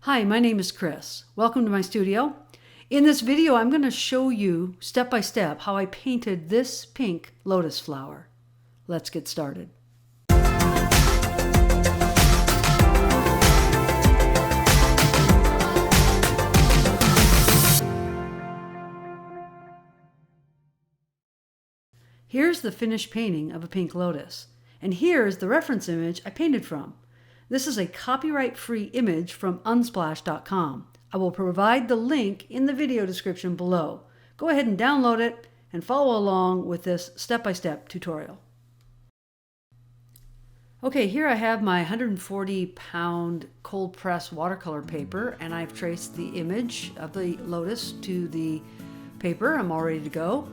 Hi, my name is Kris. Welcome to my studio. In this video, I'm going to show you step by step how I painted this pink lotus flower. Let's get started. Here's the finished painting of a pink lotus, and here's the reference image I painted from. This is a copyright-free image from unsplash.com. I will provide the link in the video description below. Go ahead and download it and follow along with this step-by-step tutorial. Okay, here I have my 140-pound cold press watercolor paper, and I've traced the image of the lotus to the paper. I'm all ready to go.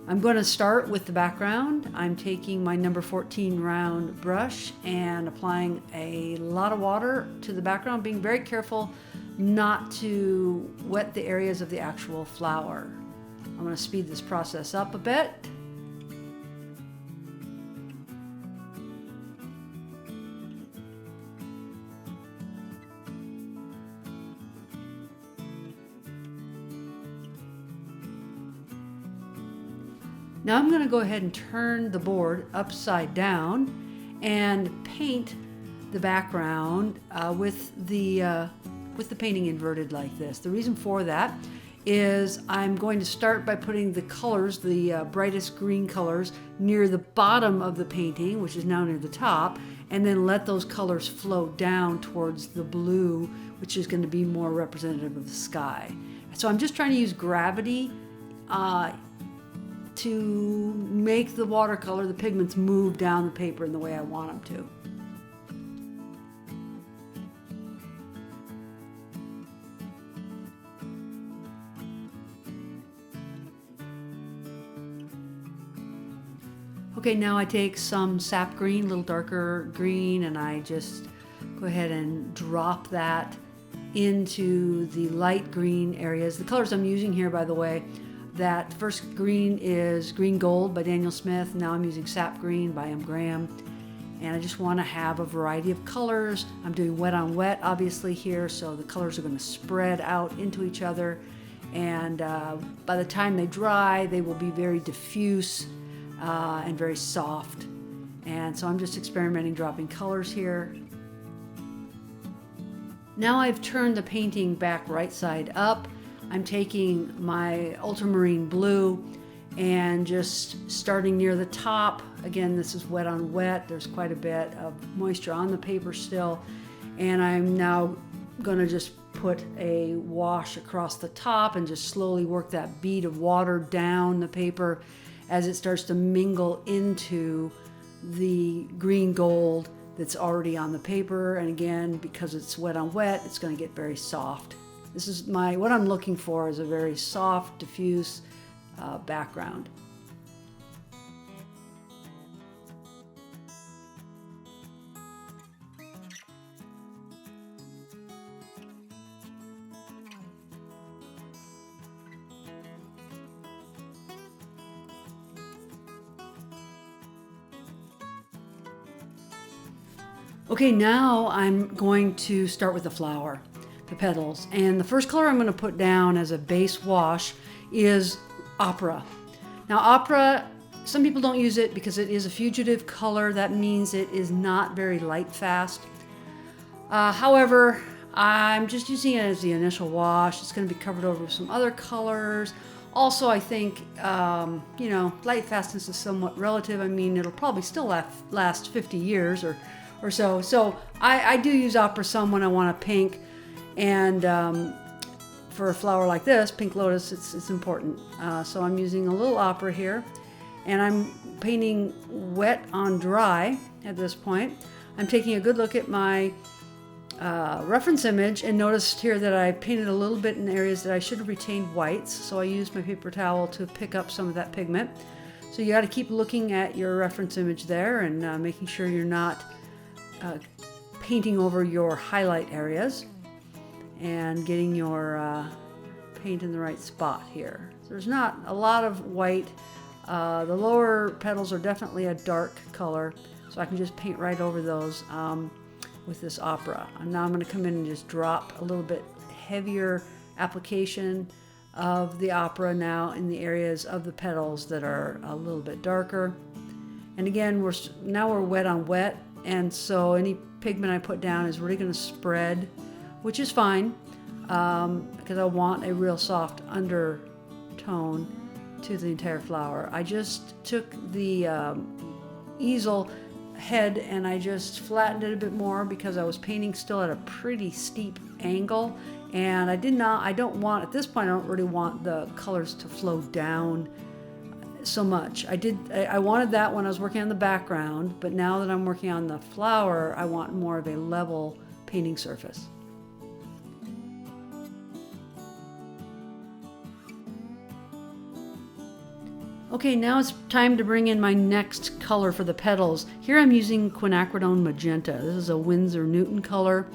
I'm going to start with the background. I'm taking my number 14 round brush and applying a lot of water to the background, being very careful not to wet the areas of the actual flower. I'm going to speed this process up a bit. Now I'm going to go ahead and turn the board upside down and paint the background with the painting inverted like this. The reason for that is I'm going to start by putting the colors, the brightest green colors, near the bottom of the painting, which is now near the top, and then let those colors flow down towards the blue, which is going to be more representative of the sky. So I'm just trying to use gravity to make the watercolor, the pigments, move down the paper in the way I want them to. Okay, now I take some sap green, a little darker green, and I just go ahead and drop that into the light green areas. The colors I'm using here, by the way, that first green is Green Gold by Daniel Smith. Now I'm using Sap Green by M. Graham. And I just want to have a variety of colors. I'm doing wet on wet, obviously, here, so the colors are going to spread out into each other. And by the time they dry, they will be very diffuse and very soft. And so I'm just experimenting, dropping colors here. Now I've turned the painting back right side up. I'm taking my ultramarine blue and just starting near the top. Again, this is wet on wet. There's quite a bit of moisture on the paper still. And I'm now going to just put a wash across the top and just slowly work that bead of water down the paper as it starts to mingle into the green gold that's already on the paper. And again, because it's wet on wet, it's going to get very soft. This is what I'm looking for is a very soft, diffuse background. Okay, now I'm going to start with the flower, the petals. And the first color I'm going to put down as a base wash is Opera. Now Opera, some people don't use it because it is a fugitive color. That means it is not very light fast. However, I'm just using it as the initial wash. It's going to be covered over with some other colors. Also, I think, light fastness is somewhat relative. I mean, it'll probably still last 50 years or so. So I do use Opera some when I want a pink. And for a flower like this, pink lotus, it's important. So I'm using a little Opera here, and I'm painting wet on dry at this point. I'm taking a good look at my reference image and noticed here that I painted a little bit in areas that I should have retained whites. So I used my paper towel to pick up some of that pigment. So you got to keep looking at your reference image there and making sure you're not painting over your highlight areas, and getting your paint in the right spot here. So there's not a lot of white. The lower petals are definitely a dark color, so I can just paint right over those. with this opera. And now I'm going to come in and just drop a little bit heavier application of the opera now in the areas of the petals that are a little bit darker. And again, we're wet on wet, and so any pigment I put down is really going to spread, which is fine, because I want a real soft undertone to the entire flower. I just took the easel head and I just flattened it a bit more because I was painting still at a pretty steep angle, and I don't want, at this point I don't really want the colors to flow down so much. I wanted that when I was working on the background, but now that I'm working on the flower, I want more of a level painting surface. Okay, now it's time to bring in my next color for the petals. Here I'm using quinacridone magenta. This is a Winsor Newton color,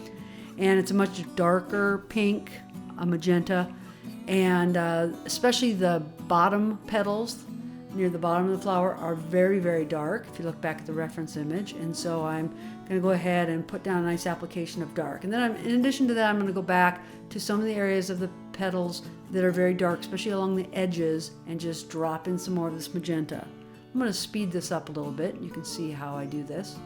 and it's a much darker pink, a magenta, and especially the bottom petals near the bottom of the flower are very, very dark if you look back at the reference image. And so I'm going to go ahead and put down a nice application of dark. And then in addition to that, I'm going to go back to some of the areas of the petals that are very dark, especially along the edges, and just drop in some more of this magenta. I'm going to speed this up a little bit. You can see how I do this.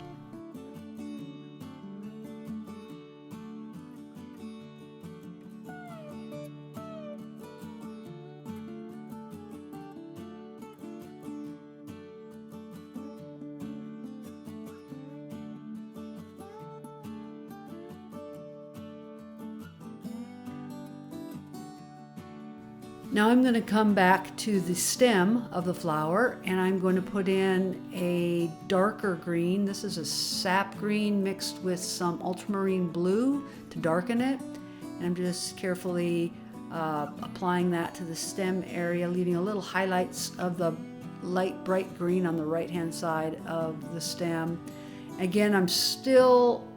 Now I'm going to come back to the stem of the flower, and I'm going to put in a darker green. This is a sap green mixed with some ultramarine blue to darken it. And I'm just carefully applying that to the stem area, leaving a little highlights of the light bright green on the right hand side of the stem. Again, I'm still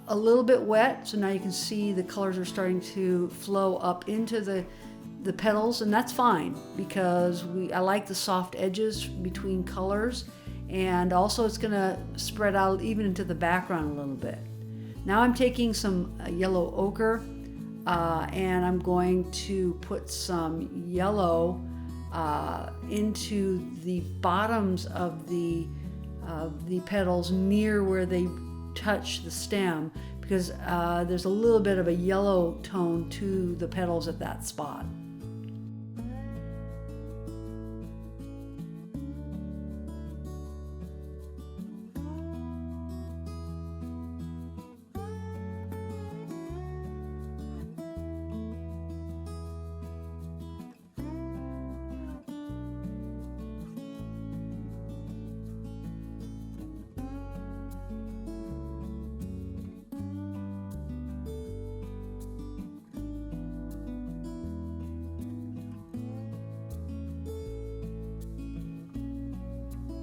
a little bit wet, so now you can see the colors are starting to flow up into the petals, and that's fine because I like the soft edges between colors, and also it's going to spread out even into the background a little bit. Now I'm taking some yellow ochre and I'm going to put some yellow into the bottoms of the petals near where they touch the stem, because there's a little bit of a yellow tone to the petals at that spot.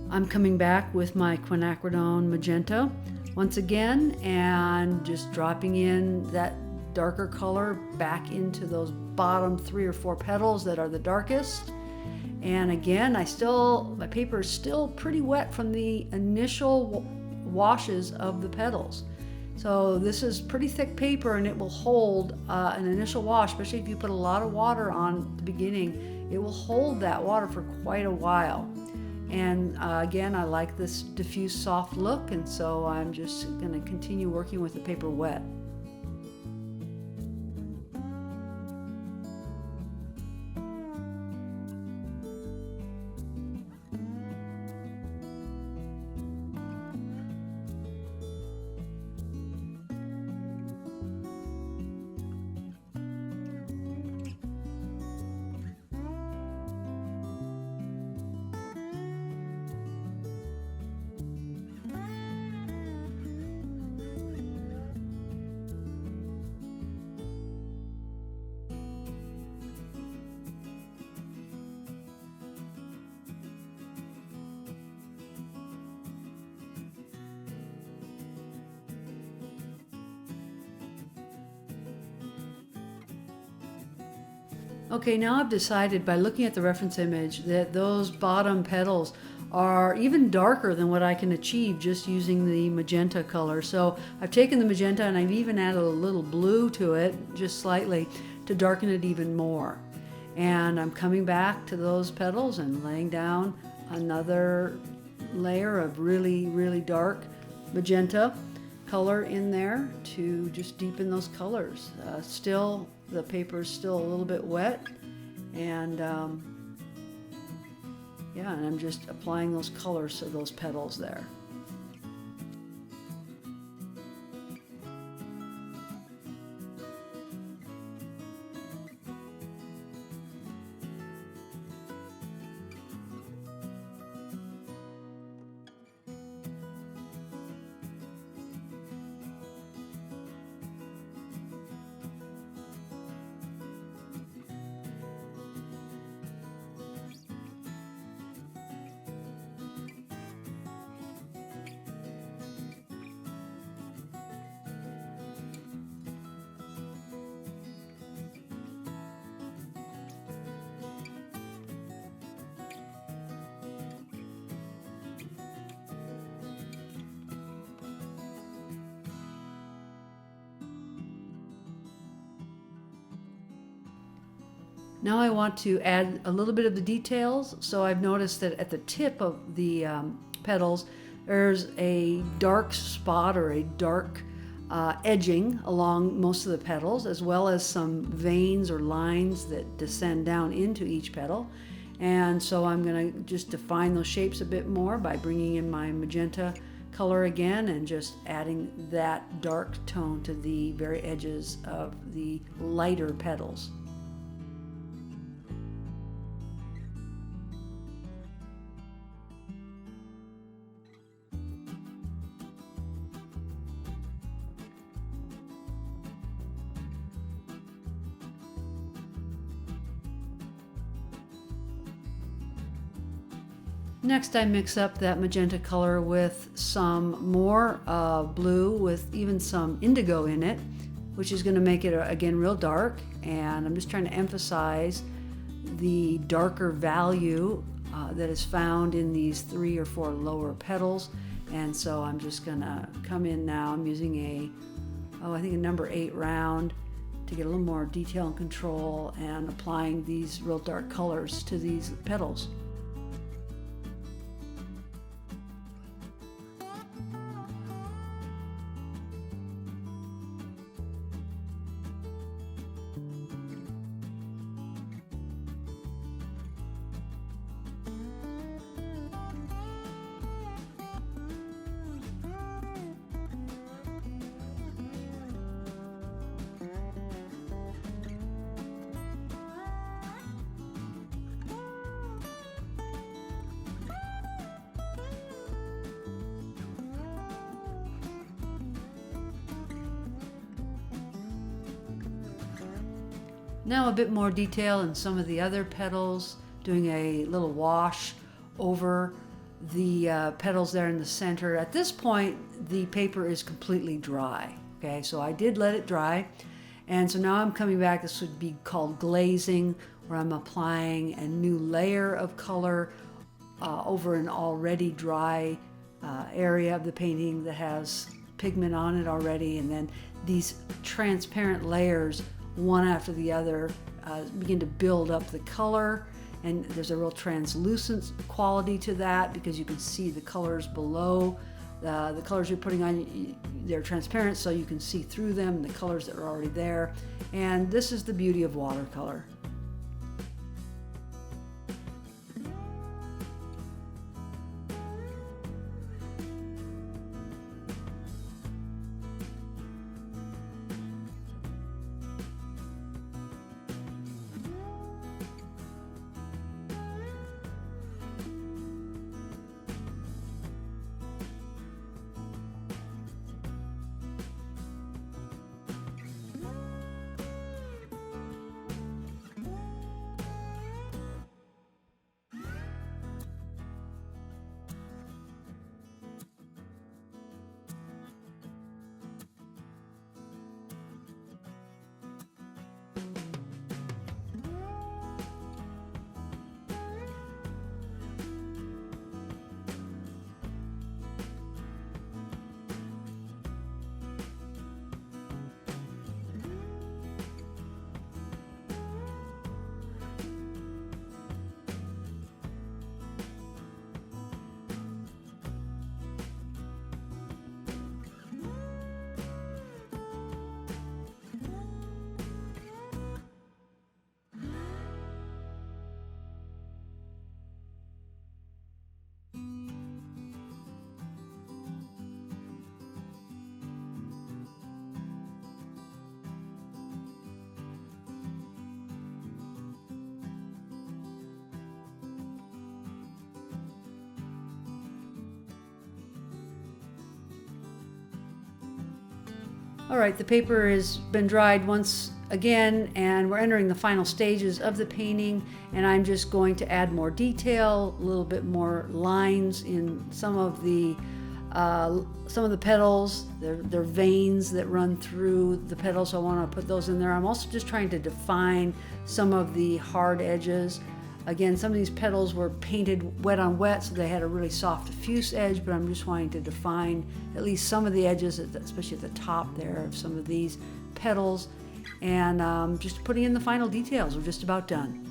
I'm coming back with my quinacridone magenta once again and just dropping in that darker color back into those bottom 3 or 4 petals that are the darkest. And again, my paper is still pretty wet from the initial washes of the petals. So this is pretty thick paper, and it will hold an initial wash, especially if you put a lot of water on at the beginning. It will hold that water for quite a while. And again, I like this diffuse soft look, and so I'm just going to continue working with the paper wet. Okay, now I've decided by looking at the reference image that those bottom petals are even darker than what I can achieve just using the magenta color. So I've taken the magenta and I've even added a little blue to it, just slightly, to darken it even more. And I'm coming back to those petals and laying down another layer of really, really dark magenta color in there to just deepen those colors. Still, the paper is still a little bit wet, and yeah, and I'm just applying those colors to those petals there. Now I want to add a little bit of the details. So I've noticed that at the tip of the petals, there's a dark spot or a dark edging along most of the petals, as well as some veins or lines that descend down into each petal. And so I'm going to just define those shapes a bit more by bringing in my magenta color again and just adding that dark tone to the very edges of the lighter petals. Next, I mix up that magenta color with some more blue with even some indigo in it, which is going to make it, again, real dark. And I'm just trying to emphasize the darker value that is found in these 3 or 4 lower petals. And so I'm just going to come in now. I'm using I think a number 8 round to get a little more detail and control, and applying these real dark colors to these petals. Now a bit more detail in some of the other petals, doing a little wash over the petals there in the center. At this point, the paper is completely dry. Okay, so I did let it dry. And so now I'm coming back. This would be called glazing, where I'm applying a new layer of color over an already dry area of the painting that has pigment on it already. And then these transparent layers, one after the other, begin to build up the color, and there's a real translucent quality to that because you can see the colors below. The colors you're putting on, they're transparent, so you can see through them, the colors that are already there. And this is the beauty of watercolor. All right, the paper has been dried once again, and we're entering the final stages of the painting, and I'm just going to add more detail, a little bit more lines in some of the petals. They're veins that run through the petals, so I want to put those in there. I'm also just trying to define some of the hard edges. Again, some of these petals were painted wet on wet, so they had a really soft diffuse edge, but I'm just wanting to define at least some of the edges, especially at the top there of some of these petals, and just putting in the final details. We're just about done.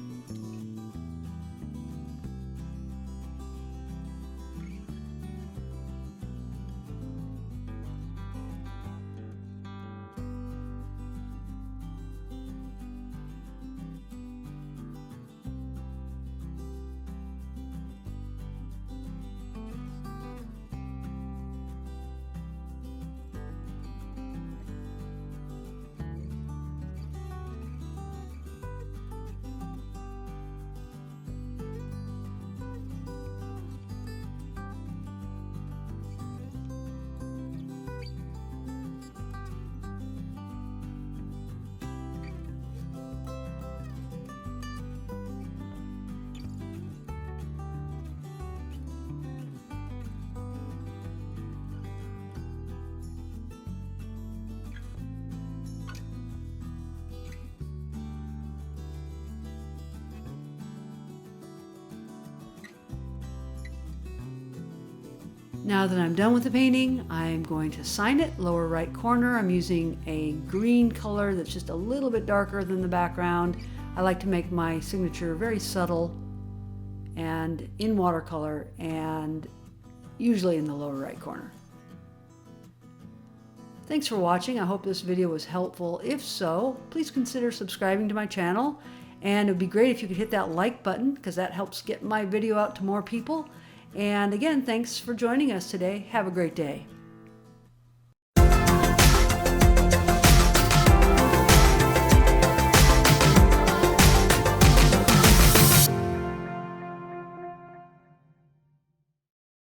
Now that I'm done with the painting, I'm going to sign it, lower right corner. I'm using a green color that's just a little bit darker than the background. I like to make my signature very subtle and in watercolor, and usually in the lower right corner. Thanks for watching. I hope this video was helpful. If so, please consider subscribing to my channel, and it would be great if you could hit that like button, because that helps get my video out to more people. And again, thanks for joining us today. Have a great day.